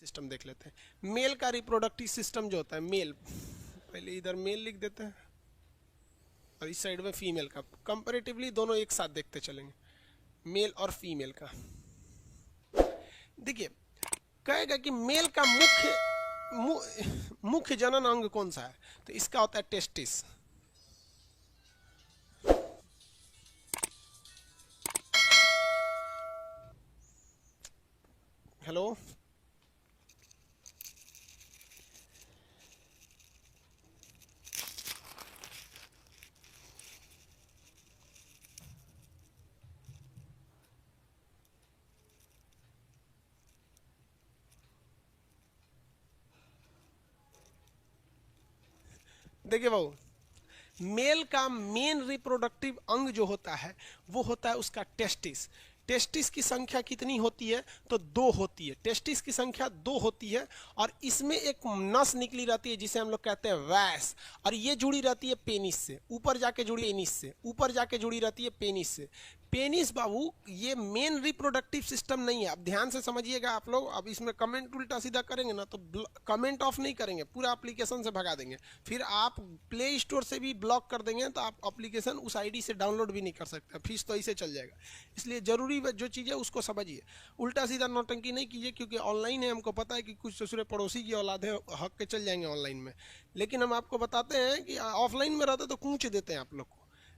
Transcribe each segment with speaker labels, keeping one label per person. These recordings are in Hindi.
Speaker 1: सिस्टम देख लेते हैं। मेल का रिप्रोडक्टिव सिस्टम जो होता है, मेल, पहले इधर मेल लिख देते हैं और इस साइड में फीमेल का। कंपैरेटिवली दोनों एक साथ देखते चलेंगे, मेल और फीमेल का। देखिए कहेगा कि मेल का मुख्य जनन अंग कौन सा है, तो इसका होता है टेस्टिस। हेलो, देखिए बाबू, मेल का मेन रिप्रोडक्टिव अंग जो होता है वो होता है उसका टेस्टिस। टेस्टिस की संख्या कितनी होती है, तो 2 होती है। टेस्टिस की संख्या 2 होती है और इसमें एक नस निकली रहती है जिसे हम लोग कहते हैं वैस, और ये जुड़ी रहती है पेनिस से, ऊपर जाके जुड़ी पेनिस से, ऊपर जाके जुड़ी रहती है पेनिस से। पेनिस बाबू ये मेन रिप्रोडक्टिव सिस्टम नहीं है। अब ध्यान से समझिएगा आप लोग। अब इसमें कमेंट उल्टा सीधा करेंगे ना तो कमेंट ऑफ नहीं करेंगे, पूरा एप्लीकेशन से भगा देंगे। फिर आप प्ले स्टोर से भी ब्लॉक कर देंगे तो आप एप्लीकेशन उस आईडी से डाउनलोड भी नहीं कर सकते, फीस तो ऐसे चल जाएगा। इसलिए जरूरी जो चीज़ है उसको समझिए, उल्टा सीधा नौटंकी नहीं कीजिए, क्योंकि ऑनलाइन है, हमको पता है कि कुछ ससुरे पड़ोसी की औलाद है, हक के चल जाएंगे ऑनलाइन में। लेकिन हम आपको बताते हैं कि ऑफलाइन में रहते तो कूच देते हैं आप लोग को,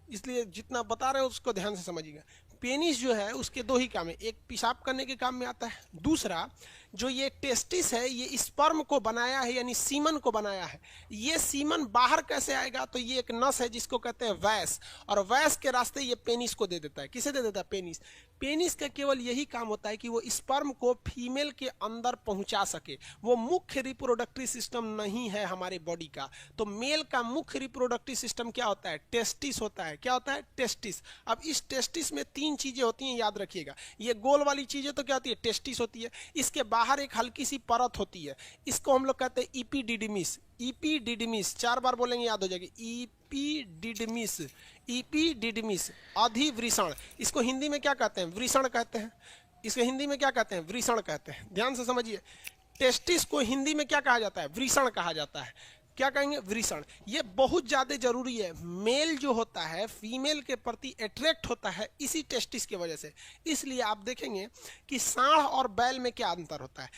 Speaker 1: इसलिए जितना बता रहे हो उसको ध्यान से समझिएगा। पेनिस जो है उसके 2 ही काम है, एक पेशाब करने के काम में आता है, दूसरा जो ये टेस्टिस है ये स्पर्म को बनाया है, यानी सीमन को बनाया है। ये सीमन बाहर कैसे आएगा, तो ये एक नस है जिसको कहते हैं वैस, और वैस के रास्ते ये पेनिस को दे देता है। किसे दे देता है, पेनिस। पेनिस का केवल यही काम होता है कि वो स्पर्म को फीमेल के अंदर पहुंचा सके। वो मुख्य रिप्रोडक्टिव सिस्टम नहीं है हमारे बॉडी का। तो मेल का मुख्य रिप्रोडक्टिव सिस्टम क्या होता है, टेस्टिस होता है। क्या होता है, टेस्टिस। अब इस टेस्टिस में 3 चीजें होती हैं, याद रखिएगा। ये गोल वाली चीजें तो क्या होती है, टेस्टिस होती है। इसके बाहर एक हल्की सी परत होती है, इसको हम लोग कहते हैं इपीडिडमिस। इपीडिडमिस 4 बार बोलेंगे याद हो जाएगी, इपीडिडमिस। इपीडिडमिस अधिवृषण, इसको हिंदी में क्या कहते हैं, वृषण कहते हैं। इसको हिंदी में क्या कहते हैं, वृषण कहते हैं। ध्यान से समझिए, टेस्टिस को हिंदी में क्या कहा जाता है, वृषण कहा जाता है। क्या कहेंगे, वृषण। ये बहुत ज्यादा जरूरी है। मेल जो होता है फीमेल के प्रति अट्रैक्ट होता है इसी टेस्टिस की वजह से। इसलिए आप देखेंगे कि सांड और बैल में क्या अंतर होता है।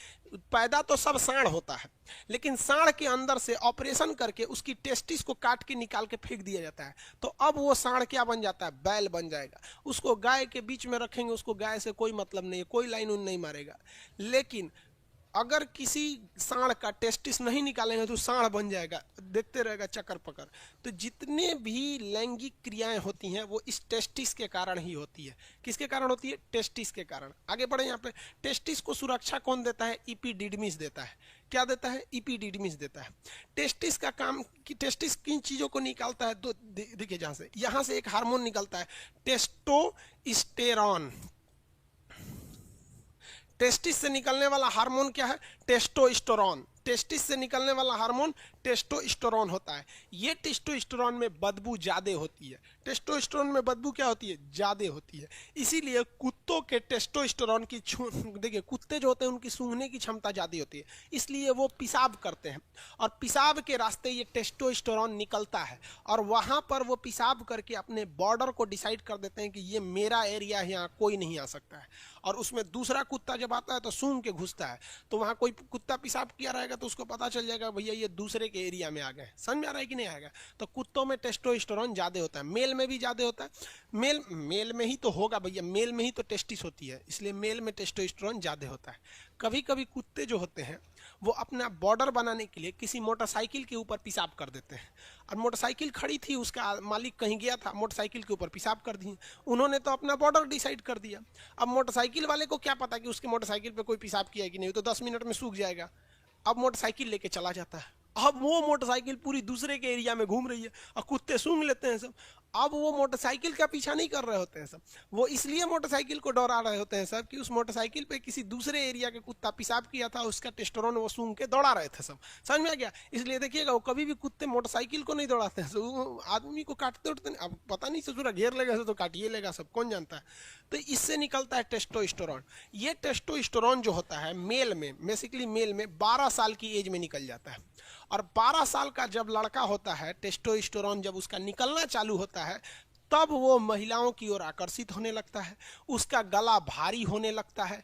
Speaker 1: पैदा तो सब सांड होता है, लेकिन सांड के अंदर से ऑपरेशन करके उसकी टेस्टिस को काट के निकाल के फेंक दिया जाता है। तो अब वो सांड क्या बन जाता है, बैल बन जाएगा। उसको गाय के बीच में रखेंगे, उसको गाय से कोई मतलब नहीं है, कोई लाइन उन नहीं मारेगा। लेकिन अगर किसी सांड का टेस्टिस नहीं निकालेंगे तो सांड बन जाएगा, देखते रहेगा चक्कर पकड़। तो जितने भी लैंगिक क्रियाएं होती हैं वो इस टेस्टिस के कारण ही होती है। किसके कारण होती है, टेस्टिस के कारण। आगे बढ़े, यहाँ पे टेस्टिस को सुरक्षा कौन देता है, इपीडिडमिस देता है। क्या देता है, इपीडिडमिस देता है। टेस्टिस का काम कि टेस्टिस किन चीजों को निकालता है, तो देखिए यहाँ से एक हार्मोन निकलता है, टेस्टोस्टेरॉन। टेस्टिस से निकलने वाला हार्मोन क्या है, टेस्टोस्टेरोन। टेस्टिस से निकलने वाला हार्मोन टेस्टोस्टेरोन होता है। ये टेस्टोस्टेरोन में बदबू ज्यादा होती है। टेस्टोस्टेरोन में बदबू क्या होती है, ज्यादा होती है। इसीलिए कुत्तों के टेस्टोस्टेरोन की देखिए, कुत्ते जो होते हैं उनकी सूंघने की क्षमता ज्यादा होती है, इसलिए वो पेशाब करते हैं और पेशाब के रास्ते ये टेस्टोस्टेरोन निकलता है और वहां पर वो पेशाब करके अपने बॉर्डर को डिसाइड कर देते हैं कि ये मेरा एरिया है, यहाँ कोई नहीं आ सकता है। और उसमें दूसरा कुत्ता जब आता है तो सूंघ के घुसता है, तो वहां कोई कुत्ता पेशाब किया रहेगा तो उसको पता चल जाएगा भैया ये दूसरे के एरिया में आ गए। समझ में आ रहा है कि नहीं आएगा। तो कुत्तों में टेस्टोस्टेरोन ज्यादा होता है, मेल में भी ज्यादा होता है। मेल में ही तो होगा भैया, मेल में ही तो टेस्टिस होती है, इसलिए मेल में टेस्टोस्टेरोन ज्यादा होता है। कभी कभी कुत्ते जो होते हैं वो अपना बॉर्डर बनाने के लिए किसी मोटरसाइकिल के ऊपर पेशाब कर देते हैं। और मोटरसाइकिल खड़ी थी, उसका मालिक कहीं गया था, मोटरसाइकिल के ऊपर पेशाब कर दिए। उन्होंने तो अपना बॉर्डर डिसाइड कर दिया। अब मोटरसाइकिल वाले को क्या पता कि उसके मोटरसाइकिल पे कोई पेशाब किया है कि नहीं, तो 10 मिनट में सूख जाएगा। अब मोटरसाइकिल लेके चला जाता है। अब वो मोटरसाइकिल पूरी दूसरे के एरिया में घूम रही है और कुत्ते सूंघ लेते हैं सब। अब वो मोटरसाइकिल का पीछा नहीं कर रहे होते हैं सब, वो इसलिए मोटरसाइकिल को दौड़ा रहे होते हैं सब कि उस मोटरसाइकिल पे किसी दूसरे एरिया के कुत्ता पेशाब किया था, उसका टेस्टोस्टेरोन वो सूंघ के दौड़ा रहे थे सब। समझ में आ गया? इसलिए देखिएगा वो कभी भी कुत्ते मोटरसाइकिल को नहीं दौड़ाते हैं, वो आदमी को काटते उठते नहीं। अब पता नहीं ससुरा घेर लेगा तो काटिए लेगा सब, कौन जानता है। तो इससे निकलता है टेस्टोस्टेरोन। ये टेस्टोस्टेरोन जो होता है मेल में, बेसिकली मेल में 12 साल की एज में निकल जाता है। और 12 साल का जब लड़का होता है, टेस्टोस्टेरोन जब उसका निकलना चालू होता है, तब वो महिलाओं की ओर आकर्षित होने लगता है, उसका गला भारी होने लगता है,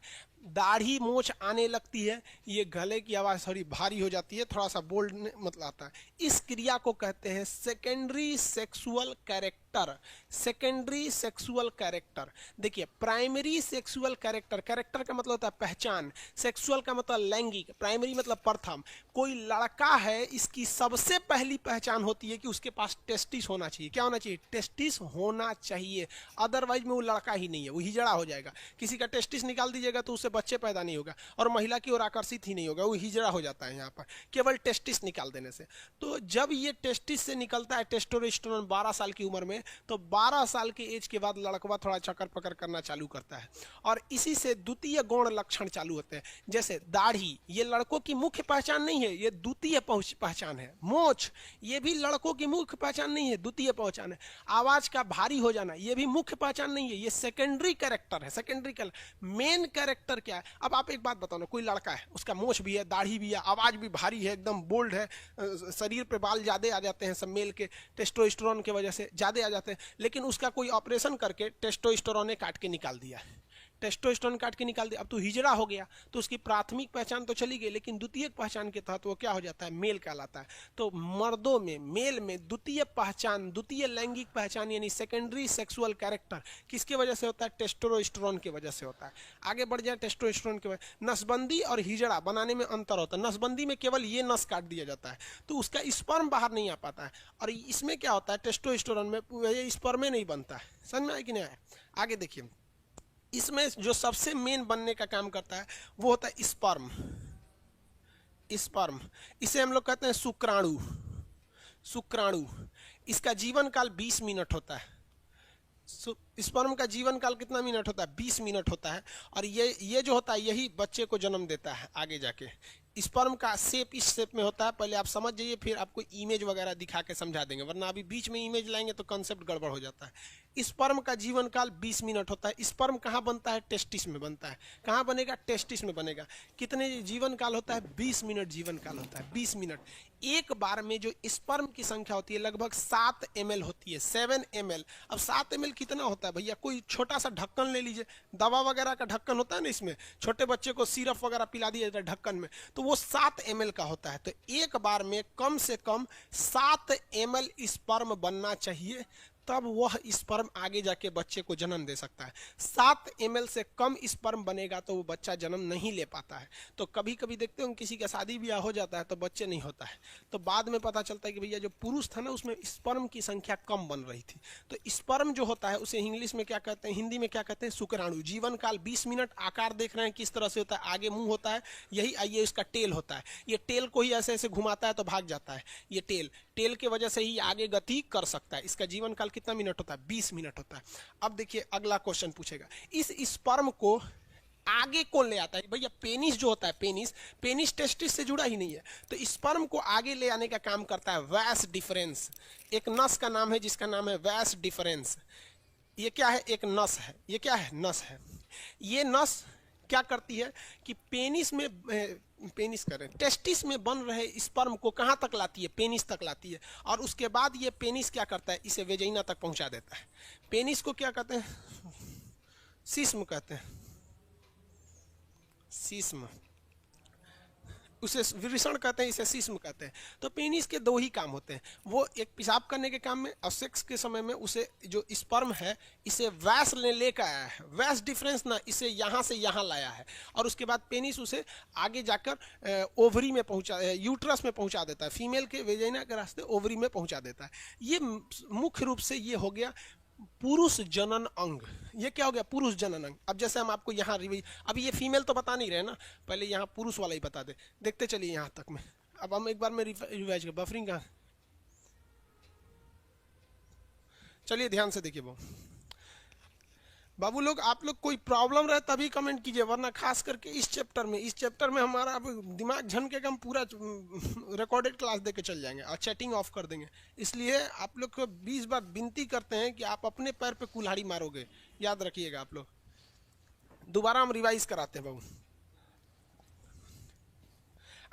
Speaker 1: दाढ़ी मोछ आने लगती है, ये गले की आवाज़ थोड़ी भारी हो जाती है, थोड़ा सा बोल्ड मतलब आता है। इस क्रिया को कहते हैं secondary sexual character. Secondary sexual character. देखिए, प्राइमरी सेक्सुअल कैरेक्टर, कैरेक्टर का मतलब होता है पहचान, सेक्सुअल का मतलब लैंगिक, प्राइमरी मतलब प्रथम। कोई लड़का है, इसकी सबसे पहली पहचान होती है कि उसके पास टेस्टिस होना चाहिए। क्या होना चाहिए? टेस्टिस होना चाहिए, अदरवाइज में वो लड़का ही नहीं है, वो हिजड़ा हो जाएगा। किसी का टेस्टिस निकाल दीजिएगा तो उससे बच्चे पैदा नहीं होगा और महिला की ओर आकर्षित ही नहीं होगा, वो हिजड़ा हो जाता है यहाँ पर केवल टेस्टिस निकाल देने से। तो जब ये टेस्टिस से निकलता है टेस्टोस्टेरोन 12 साल की उम्र में, तो 12 साल के एज के बाद लड़कवा थोड़ा चक्कर पकड़ करना चालू करता है और इसी से द्वितीय गौण लक्षण चालू होते हैं। जैसे दाढ़ी, ये लड़कों की मुख्य पहचान नहीं है, ये द्वितीय पहचान है। मोछ, ये भी लड़कों की मुख्य पहचान नहीं है, द्वितीय पहचान है। आवाज का भारी हो जाना, ये भी मुख्य पहचान नहीं है, ये सेकेंडरी कैरेक्टर है। सेकेंडरी मेन कैरेक्टर क्या है? अब आप एक बात बताओ ना, कोई लड़का है, उसका मोछ भी है, दाढ़ी भी है, आवाज भी भारी है, एकदम बोल्ड है, शरीर पे बाल ज्यादा आ जाते हैं सब मेल के टेस्टोस्टेरोन की वजह से ज्यादा आ जाते हैं, लेकिन उसका कोई ऑपरेशन करके टेस्टोस्टेरोन काट के निकाल दिया है, टेस्टोस्टेरोन काट के निकाल दिया, अब तो हिजड़ा हो गया, तो उसकी प्राथमिक पहचान तो चली गई, लेकिन द्वितीय पहचान के तहत वो क्या हो जाता है? मेल कहलाता है। तो मर्दों में, मेल में द्वितीय पहचान, द्वितीय लैंगिक पहचान यानी सेकेंडरी सेक्सुअल कैरेक्टर किसके वजह से होता है? टेस्टोस्टेरोन की वजह से होता है। आगे बढ़ जाए, टेस्टोस्टेरोन की वजह, नसबंदी और हिजड़ा बनाने में अंतर होता है। नसबंदी में केवल ये नस काट दिया जाता है तो उसका स्पर्म बाहर नहीं आ पाता है, और इसमें क्या होता है? टेस्टोस्टेरोन में स्पर्म नहीं बनता है। समझ में आया कि नहीं आया? आगे देखिए, इसमें जो सबसे मेन बनने का काम करता है वो होता है स्पर्म। स्पर्म, इसे हम लोग कहते हैं शुक्राणु। शुक्राणु, इसका जीवन काल 20 मिनट होता है। स्पर्म का जीवन काल कितना मिनट होता है? 20 मिनट होता है। और ये जो होता है यही बच्चे को जन्म देता है आगे जाके। स्पर्म का शेप इस शेप में होता है, पहले आप समझ जाइए, फिर आपको इमेज वगैरह दिखा के समझा देंगे, वरना अभी बीच में इमेज लाएंगे तो कंसेप्ट गड़बड़ हो जाता है। स्पर्म का जीवन काल 20 मिनट होता है। स्पर्म कहाँ बनता है? टेस्टिस में बनता है। कहाँ बनेगा? टेस्टिस में बनेगा। कितने जीवन काल होता है? 20 मिनट जीवन काल होता है। 20 मिनट। एक बार में जो स्पर्म की संख्या होती है लगभग 7 ml होती है, 7 ml। अब 7 ml कितना होता है भैया? कोई छोटा सा ढक्कन ले लीजिए, दवा वगैरह का ढक्कन होता है ना, इसमें छोटे बच्चे को सिरप वगैरह पिला दिया जाता है ढक्कन में, तो वो 7 ml का होता है। तो एक बार में कम से कम 7 ml स्पर्म बनना चाहिए, तब वह स्पर्म आगे जाके बच्चे को जन्म दे सकता है। 7 ml से कम स्पर्म बनेगा तो वो बच्चा जन्म नहीं ले पाता है। तो कभी कभी देखते हो किसी का शादी ब्याह हो जाता है तो बच्चे नहीं होता है, तो बाद में पता चलता है कि भैया जो पुरुष था ना उसमें स्पर्म की संख्या कम बन रही थी। तो स्पर्म जो होता है उसे इंग्लिश में क्या कहते हैं, हिंदी में क्या कहते हैं? शुक्राणु। जीवन काल 20 मिनट। आकार देख रहे हैं किस तरह से होता है, आगे मुंह होता है, यही आइए इसका टेल होता है, ये टेल को ही ऐसे ऐसे घुमाता है तो भाग जाता है। ये टेल के वजह से ही आगे गति कर सकता है। इसका जीवन काल कितना मिनट होता है? 20 मिनट होता है। अब देखिए अगला क्वेश्चन पूछेगा, इस स्पर्म को आगे कौन ले आता है? भैया पेनिस जो होता है, पेनिस टेस्टिस से जुड़ा ही नहीं है, तो स्पर्म को आगे ले आने का काम करता है वैस डिफरेंस। एक नस का नाम है जिसका नाम है वैस डिफरेंस। ये क्या है? एक नस है। ये क्या है? नस है। ये नस क्या करती है कि पेनिस में टेस्टिस में बन रहे स्पर्म को कहाँ तक लाती है? पेनिस तक लाती है, और उसके बाद ये पेनिस क्या करता है? इसे वेजाइना तक पहुंचा देता है। पेनिस को क्या कहते हैं? सिस्म कहते हैं। सिस्म, उसे वृषण कहते हैं, इसे सिस्म कहते हैं। तो पेनिस के दो ही काम होते हैं, वो एक पेशाब करने के काम में और सेक्स के समय में उसे जो स्पर्म है इसे वैस ने लेकर आया है, वैस डिफरेंस ना, इसे यहाँ से यहाँ लाया है, और उसके बाद पेनिस उसे आगे जाकर ओवरी में पहुँचा, यूट्रस में पहुँचा देता है, फीमेल के वेजाइना के रास्ते ओवरी में पहुँचा देता है। ये मुख्य रूप से ये हो गया पुरुष जनन अंग। ये क्या हो गया? पुरुष जनन अंग। अब जैसे हम आपको यहाँ अभी ये फीमेल तो बता नहीं रहे ना, पहले यहाँ पुरुष वाला ही बता दे, देखते चलिए यहाँ तक में। अब हम एक बार में रिवाइज कर, बफरिंग कहाँ? चलिए ध्यान से देखिए बाबू लोग, आप लोग कोई प्रॉब्लम रहे तभी कमेंट कीजिए, वरना खास करके इस चैप्टर में हमारा अब दिमाग झनकेगा, हम पूरा रिकॉर्डेड क्लास देके चल जाएंगे और चैटिंग ऑफ कर देंगे। इसलिए आप लोग को 20 बार विनती करते हैं कि आप अपने पैर पे कुल्हाड़ी मारोगे, याद रखिएगा आप लोग। दोबारा हम रिवाइज कराते हैं बाबू।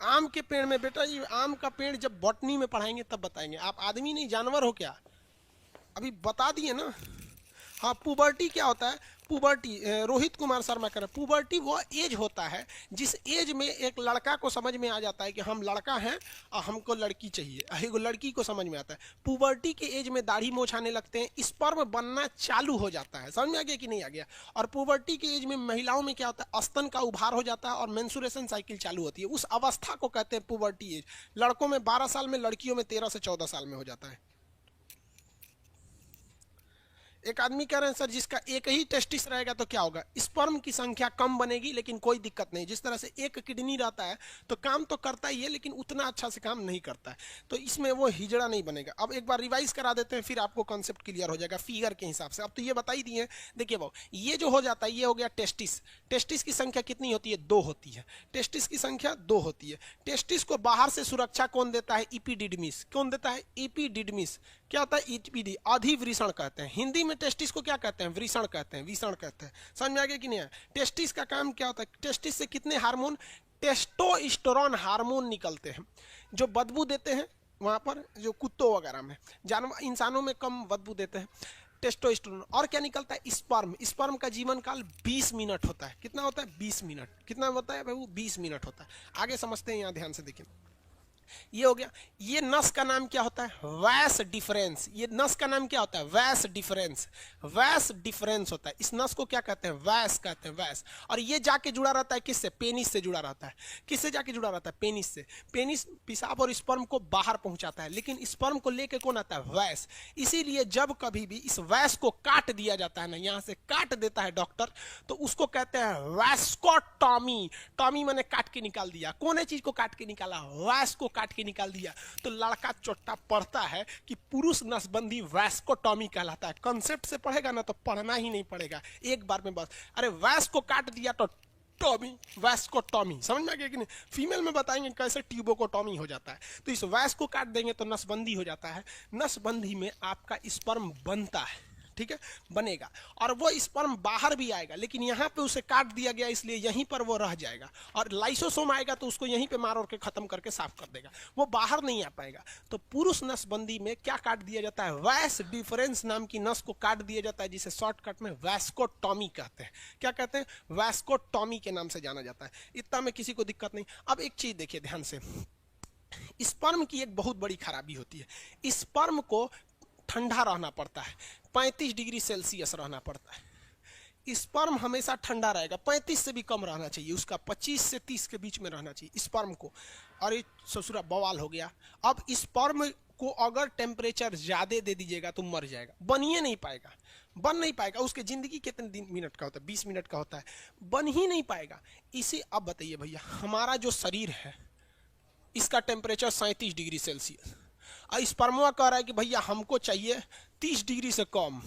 Speaker 1: आम के पेड़ में बेटा, ये आम का पेड़ जब बॉटनी में पढ़ाएंगे तब बताएंगे। आप आदमी नहीं जानवर हो क्या? अभी बता दिए ना। हाँ, पुबर्टी क्या होता है? पुबर्टी, रोहित कुमार शर्मा कह रहे हैं, पुबर्टी वो एज होता है जिस एज में एक लड़का को समझ में आ जाता है कि हम लड़का हैं और हमको लड़की चाहिए, एक लड़की को समझ में आता है। पुबर्टी के एज में दाढ़ी मोछ आने लगते हैं, स्पर्म बनना चालू हो जाता है। समझ में आ गया कि नहीं आ गया? और पुबर्टी के एज में महिलाओं में क्या होता है? स्तन का उभार हो जाता है और मेंसुरेशन साइकिल चालू होती है। उस अवस्था को कहते हैं पुबर्टी एज। लड़कों में 12 साल में, लड़कियों में 13 से 14 साल में हो जाता है। एक आदमी कह रहे हैं सर जिसका एक ही टेस्टिस रहेगा तो क्या होगा? स्पर्म की संख्या कम बनेगी, लेकिन कोई दिक्कत नहीं। जिस तरह से एक किडनी रहता है तो काम तो करता ही है, लेकिन उतना अच्छा से काम नहीं करता है, तो इसमें वो हिजड़ा नहीं बनेगा। अब एक बार रिवाइज करा देते हैं, फिर आपको कॉन्सेप्ट क्लियर हो जाएगा फिगर के हिसाब से। अब तो ये बता ही दिए। देखिए भाव, ये जो हो जाता है ये हो गया टेस्टिस। टेस्टिस की संख्या कितनी होती है? 2 होती है। टेस्टिस की संख्या 2 होती है। टेस्टिस को बाहर से सुरक्षा कौन देता है? इपिडिडमिस। कौन देता है? इपिडिडमिस। क्या होता है? इपिडी, अधिवृषण कहते हैं। हिंदी में टेस्टिस को क्या कहते हैं? वृषण कहते हैं, विषण कहते हैं। समझ में आ गया कि नहीं? टेस्टिस का काम क्या होता है? टेस्टिस से कितने हार्मोन? टेस्टोस्टेरोन हार्मोन निकलते हैं जो बदबू देते हैं। वहां पर जो कुत्तों वगैरह में, जानवर, इंसानों में कम बदबू देते हैं टेस्टोस्टेरोन। और क्या निकलता है? स्पर्म। स्पर्म का जीवन काल 20 मिनट होता है। कितना होता है? 20 मिनट। कितना होता है भाई? 20 मिनट होता है। आगे समझते हैं, यहाँ ध्यान से देखिए। ये हो गया। ये नस का नाम क्या होता है? वैस डिफरेंस। ये नस का नाम क्या होता है? वैस डिफरेंस। वैस डिफरेंस होता है। इस नस को क्या कहते हैं? वैस कहते हैं, वैस। और ये जाके जुड़ा रहता है किससे? पेनिस से जुड़ा रहता है। किससे जाके जुड़ा रहता है? पेनिस से। पेनिस पेशाब और स्पर्म को बाहर पहुंचाता है, लेकिन स्पर्म को लेके कौन आता है? वैस। इसीलिए जब कभी भी इस वैस को काट दिया जाता है ना, यहां से काट देता है डॉक्टर, तो उसको कहते हैं वैस्कोटॉमी। टॉमी मैंने काट के निकाल दिया। कौन है चीज को काट के निकाला? वैस को काट के निकाल दिया। तो लड़का चोट्टा पढ़ता है कि पुरुष नसबंदी वैस्कोटॉमी कहलाता है। कंसेप्ट से पढ़ेगा ना तो पढ़ना ही नहीं पड़ेगा, एक बार में बस। अरे वैस को काट दिया तो टॉमी, वैस्कोटॉमी। समझ में आ गया कि नहीं? फीमेल में बताएंगे कैसे ट्यूबोकोटॉमी हो जाता है। तो इस वैस को काट देंगे तो नसबंदी हो जाता है। नसबंदी में आपका स्पर्म बनता है, ठीक है, बनेगा, और वो स्पर्म बाहर भी आएगा, लेकिन यहाँ पे उसे काट दिया गया इसलिए यहीं पर वो रह जाएगा। और लाइसोसोम आएगा तो उसको यहीं पे मार और के खत्म करके साफ कर देगा, वो बाहर नहीं आ पाएगा। तो पुरुष नसबंदी में क्या काट दिया जाता है? वैस डिफरेंस नाम की नस को काट दिया जाता है, जिसे शॉर्टकट में वैस्कोटॉमी कहते हैं। क्या कहते हैं? वैस्कोटॉमी के नाम से जाना जाता है। इतना में किसी को दिक्कत नहीं। अब एक चीज देखिए ध्यान से, स्पर्म की एक बहुत बड़ी खराबी होती है, स्पर्म को ठंडा रहना पड़ता है, 35 डिग्री सेल्सियस रहना पड़ता है। स्पर्म हमेशा ठंडा रहेगा, 35 से भी कम रहना चाहिए उसका, 25 से 30 के बीच में रहना चाहिए स्पर्म को। और ये ससुरा बवाल हो गया। अब स्पर्म को अगर टेम्परेचर ज्यादा दे दीजिएगा तो मर जाएगा, बन ही नहीं पाएगा, बन नहीं पाएगा। उसके जिंदगी कितने दिन मिनट का होता है? 20 मिनट का होता है, बन ही नहीं पाएगा। इसे अब बताइए भैया, हमारा जो शरीर है इसका टेम्परेचर 37 डिग्री सेल्सियस, और स्पर्मा कह रहा है कि भैया हमको चाहिए 30 डिग्री से कम।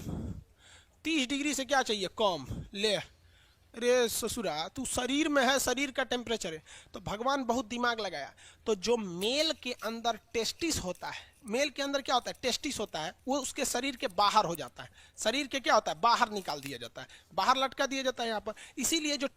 Speaker 1: 30 डिग्री से क्या चाहिए? कम। ले रे ससुरा, तू शरीर में है, शरीर का टेम्परेचर है। तो भगवान बहुत दिमाग लगाया। तो जो मेल के अंदर टेस्टिस होता है, मेल के अंदर क्या होता है? टेस्टिस होता है, वो उसके शरीर के बाहर हो जाता है। शरीर के क्या होता है? बाहर निकाल दिया जाता है, बाहर लटका दिया जाता है यहाँ पर। इसीलिए जो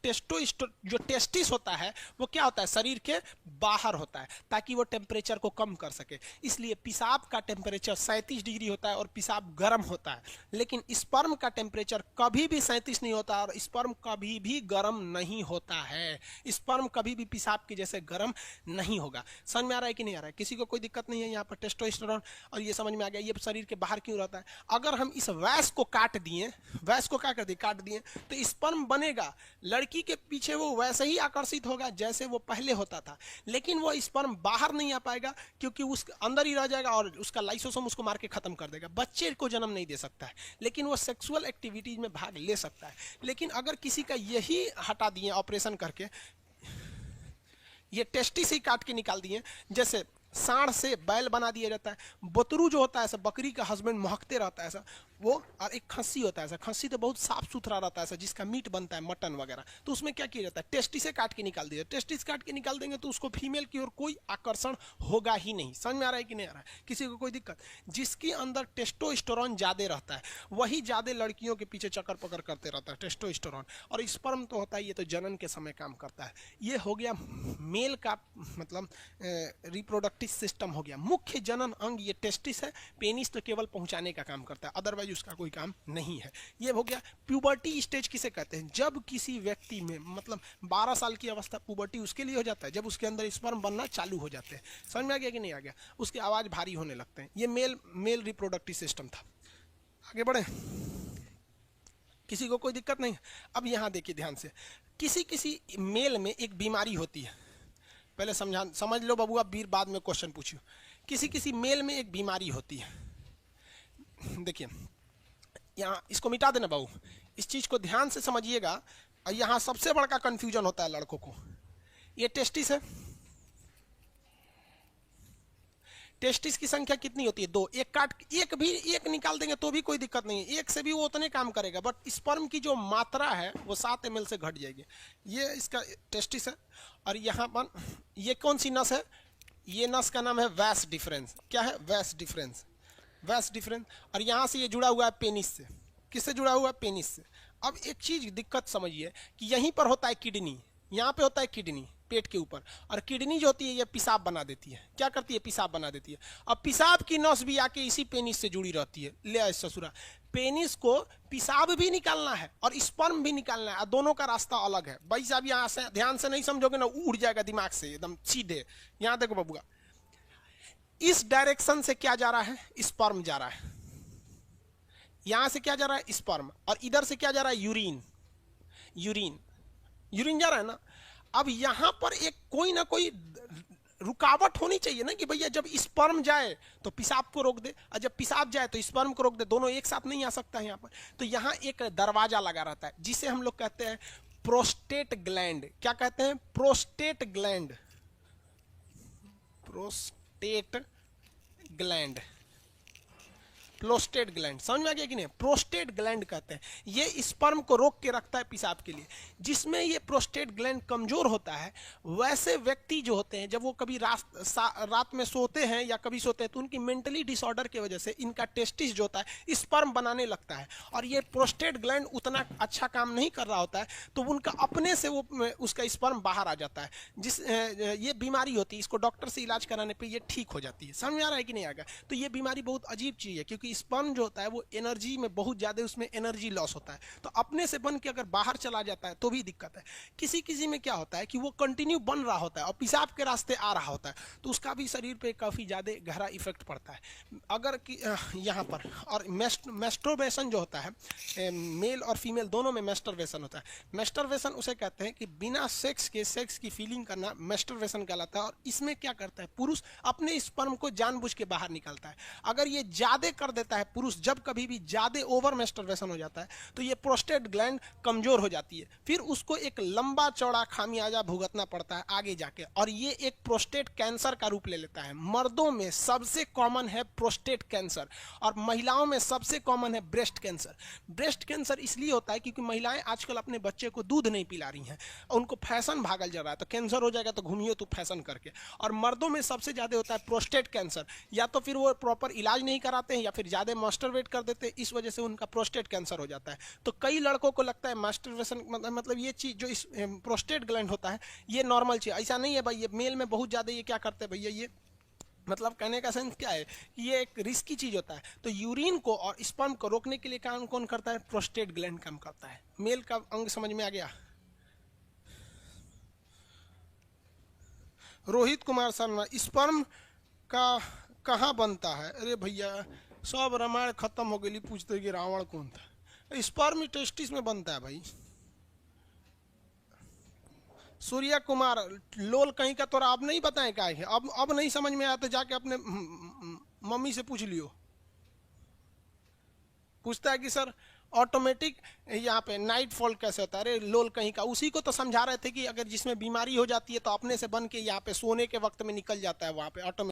Speaker 1: टेस्टिस होता है वो क्या होता है? शरीर के बाहर होता है, ताकि वो टेम्परेचर को कम कर सके। इसलिए पेशाब का टेम्परेचर 37 डिग्री होता है और पेशाब गर्म होता है, लेकिन स्पर्म का टेम्परेचर कभी भी 37 नहीं होता और स्पर्म कभी भी गर्म नहीं होता है। स्पर्म कभी भी पेशाब के जैसे गर्म नहीं होगा। समझ में आ रहा है कि नहीं आ रहा है? किसी को कोई दिक्कत नहीं है यहाँ पर? टेस्टोस्टेरोन, और ये समझ में आ गया ये शरीर के बाहर क्यों रहता है। अगर हम इस वैस को काट दिए, वैस को क्या कर दिए? काट दिए, तो स्पर्म बनेगा, लड़की के पीछे वो वैसे ही आकर्षित होगा जैसे वो पहले होता था, लेकिन वो स्पर्म बाहर नहीं आ पाएगा क्योंकि उस अंदर ही रह जाएगा और उसका लाइसोसोम उसको मार के खत्म कर देगा। बच्चे को जन्म नहीं दे सकता है, लेकिन वो सेक्सुअल एक्टिविटीज में भाग ले सकता है। लेकिन अगर किसी का यही हटा दिए ऑपरेशन करके, ये टेस्टिस ही काट के निकाल दिए, जैसे सांड से बैल बना दिया जाता है, बतरू जो होता है ऐसा, बकरी का हस्बैंड महकते रहता है ऐसा, वो, और एक खस्सी होता है ऐसा, खस्सी तो बहुत साफ सुथरा रहता है ऐसा, जिसका मीट बनता है मटन वगैरह, तो उसमें क्या किया जाता है, टेस्टिस से काट के निकाल दिया, टेस्टिस काट के निकाल देंगे तो उसको फीमेल की ओर कोई आकर्षण होगा ही नहीं। समझ में आ रहा है कि नहीं आ रहा है, किसी को कोई दिक्कत? जिसके अंदर टेस्टोस्टेरोन ज्यादा रहता है वही ज्यादा लड़कियों के पीछे चक्कर पकड़ करते रहता है, टेस्टोस्टेरोन। और स्पर्म तो होता है ये तो जनन के समय काम करता है। ये हो गया मेल का मतलब रिप्रोडक्टिव सिस्टम हो गया। मुख्य जनन अंग ये टेस्टिस है, पेनिस तो केवल पहुंचाने का काम करता है, अदरवाइज उसका कोई काम नहीं है। ये हो गया प्यूबर्टी स्टेज। किसे कहते हैं? जब किसी व्यक्ति में मतलब 12 साल की अवस्था, पुबर्टी उसके लिए हो जाता है जब उसके अंदर स्पर्म बनना चालू हो जाते हैं। समझ में आ गया कि नहीं आ गया? उसकी आवाज भारी होने लगते हैं। ये मेल रिप्रोडक्टिव सिस्टम था। आगे बढ़े, किसी को कोई दिक्कत नहीं? अब यहां देखिए ध्यान से, किसी किसी मेल में एक बीमारी होती है, पहले समझ लो बबुआ, बीर बाद में क्वेश्चन पूछियो। किसी किसी मेल में एक बीमारी होती है। देखिए यहाँ इसको मिटा देना बाबू, इस चीज को ध्यान से समझिएगा। और यहाँ सबसे बड़ा कंफ्यूजन होता है लड़कों को। ये टेस्टिस है, टेस्टिस की संख्या कितनी होती है? 2। एक निकाल देंगे तो भी कोई दिक्कत नहीं है, एक से भी वो उतने काम करेगा, बट स्पर्म की जो मात्रा है वो 7 ml से घट जाएगी। ये इसका टेस्टिस है। और यहाँ पर ये कौन सी नस है? ये नस का नाम है वैस डिफरेंस। क्या है? वैस डिफरेंस, वैस डिफरेंस। और यहाँ से ये जुड़ा हुआ है पेनिस से। किससे जुड़ा हुआ है? पेनिस से। अब एक चीज दिक्कत समझिए कि यहीं पर होता है किडनी, यहाँ पे होता है किडनी पेट के ऊपर, और किडनी जो होती है ये पेशाब बना देती है। क्या करती है? पेशाब बना देती है। अब पेशाब की नस भी आके इसी पेनिस से जुड़ी रहती है। ले ससुरा, पेनिस को पेशाब भी निकालना है और स्पर्म भी निकालना है, दोनों का रास्ता अलग है। भाई साहब यहाँ से ध्यान से नहीं समझोगे ना, उड़ जाएगा दिमाग से एकदम सीधे। यहाँ देखो बबुआ, इस डायरेक्शन से क्या जा रहा है? स्पर्म जा रहा है। यहां से क्या जा रहा है? स्पर्म। और इधर से क्या जा रहा है? यूरिन। यूरिन जा रहा है ना। अब यहां पर एक कोई ना कोई रुकावट होनी चाहिए ना, कि भैया जब स्पर्म जाए तो पेशाब को रोक दे, और जब पेशाब जाए तो स्पर्म को रोक दे। दोनों एक साथ नहीं आ सकता है यहाँ पर। तो यहाँ एक दरवाजा लगा रहता है जिसे हम लोग कहते हैं प्रोस्टेट ग्लैंड। क्या कहते हैं? Prostate gland. Prostate gland, prostate gland. समझ में आ गया कि नहीं? प्रोस्टेट ग्लैंड कहते हैं। ये स्पर्म को रोक के रखता है पेशाब के लिए। जिसमें ये प्रोस्टेट ग्लैंड कमजोर होता है, वैसे व्यक्ति जो होते हैं जब वो कभी रात में सोते हैं या कभी सोते हैं तो उनकी मेंटली डिसऑर्डर की वजह से इनका टेस्टिस जो होता है स्पर्म बनाने लगता है, और ये प्रोस्टेट ग्लैंड उतना अच्छा काम नहीं कर रहा होता है, तो उनका अपने से वो उसका स्पर्म बाहर आ जाता है। ये बीमारी होती है, इसको डॉक्टर से इलाज कराने पर ये ठीक हो जाती है। समझ में आ रहा है कि नहीं आ गया? तो ये बीमारी बहुत अजीब चीज है, क्योंकि स्पर्म जो होता है वो एनर्जी में बहुत ज्यादा, उसमें एनर्जी लॉस होता है। तो अपने से बन के अगर बाहर चला जाता है तो भी दिक्कत है। किसी किसी में क्या होता है कि वो कंटिन्यू बन रहा होता है और पेशाब के रास्ते आ रहा होता है, तो उसका भी शरीर पे काफी ज्यादा गहरा इफेक्ट पड़ता है। अगर यहाँ पर और मेस्टरबेशन जो होता है, मेल और फीमेल दोनों में मेस्टरबेशन होता है। मेस्टरबेशन उसे कहते हैं कि बिना सेक्स के सेक्स की फीलिंग करना मेस्टरबेशन कहलाता है। और इसमें क्या करता है? पुरुष अपने स्पर्म को जानबूझ के बाहर निकालता है। अगर ये ज्यादा कर देता है पुरुष, जब कभी भी ज्यादा ओवर मेस्टरबेशन हो जाता है तो ये प्रोस्टेट ग्लैंड कमजोर हो जाती है, फिर उसको एक लंबा चौड़ा खामियाजा भुगतना पड़ता है आगे जाके, और ये एक प्रोस्टेट कैंसर का रूप ले लेता है। मर्दों में सबसे कॉमन है प्रोस्टेट कैंसर, और महिलाओं में सबसे कॉमन है ब्रेस्ट कैंसर। ब्रेस्ट कैंसर इसलिए होता है क्योंकि महिलाएं आजकल अपने बच्चे को दूध नहीं पिला रही हैं, उनको फैशन भागल जा रहा है, तो कैंसर हो जाएगा तो घूमियो तो फैशन करके। और मर्दों में सबसे ज्यादा होता है प्रोस्टेट कैंसर, या तो फिर वो प्रॉपर इलाज नहीं कराते हैं या फिर ज्यादा मास्टरबेट कर देते हैं, इस वजह से उनका प्रोस्टेट कैंसर हो जाता है। तो कई लड़कों को लगता है मास्टरबेशन मतलब ये चीज जो इस प्रोस्टेट ग्लैंड होता है ये नॉर्मल चीज, ऐसा नहीं है भाई। ये मेल में बहुत ज्यादा ये क्या करते हैं भैया, ये मतलब कहने का सेंस क्या है कि ये एक रिस्की चीज होता है। तो यूरिन को और स्पर्म को रोकने के लिए काम कौन करता है? प्रोस्टेट ग्लैंड काम करता है। मेल का अंग समझ में आ गया? रोहित कुमार शर्मा, स्पर्म का कहाँ बनता है? अरे भैया सब रामायण खत्म हो गई, पूछते कि रावण कौन था। स्पर्म टेस्टिस में बनता है भाई। सूर्या कुमार, लोल कहीं का तोरा अब नहीं बताएं क्या है? अब नहीं समझ में आया तो जाके अपने मम्मी से पूछ लियो। पूछता है कि सर ऑटोमेटिक यहाँ पे नाइट फॉल कैसे होता है? अरे लोल कहीं का, उसी को तो समझा रहे थे कि अगर जिसमें बीमारी हो जाती है तो अपने से बन के यहाँ पे सोने के वक्त में निकल जाता है, वहां पे ऑटोमेटिक